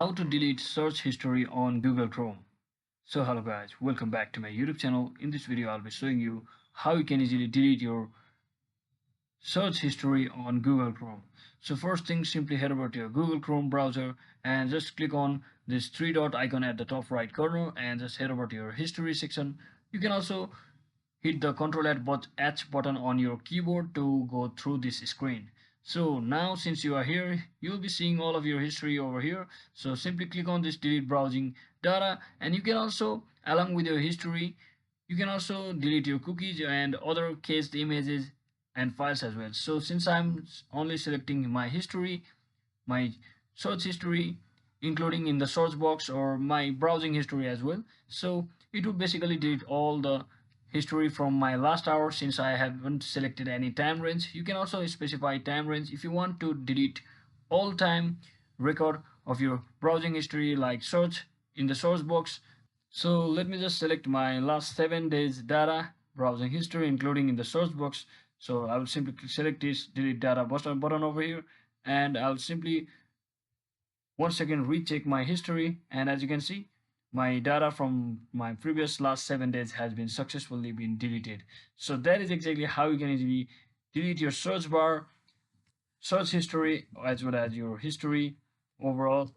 How to delete search history on Google Chrome. So hello guys, welcome back to my YouTube channel. In this video I'll be showing you how you can easily delete your search history on Google Chrome. So first thing, simply head over to your Google Chrome browser and just click on this three dot icon at the top right corner and just head over to your history section. You can also hit the Ctrl H button on your keyboard to go through this screen. So now since you are here, you'll be seeing all of your history over here. So simply click on this delete browsing data, and you can also, along with your history, you can also delete your cookies and other cached images and files as well. So since I'm only selecting my history, my search history, including in the search box, or my browsing history as well, so it will basically delete all the history from my last hour. Since I haven't selected any time range, you can also specify time range if you want to delete all time record of your browsing history, like search in the search box. So let me just select my last 7 days data browsing history, including in the search box. So I will simply select this delete data button over here, and I'll simply once again recheck my history, and as you can see, my data from my previous last 7 days has been successfully been deleted. So that is exactly how you can easily delete your search bar, search history, as well as your history overall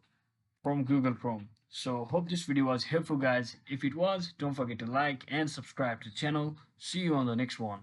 from Google Chrome. So hope this video was helpful guys. If it was, don't forget to like and subscribe to the channel. See you on the next one.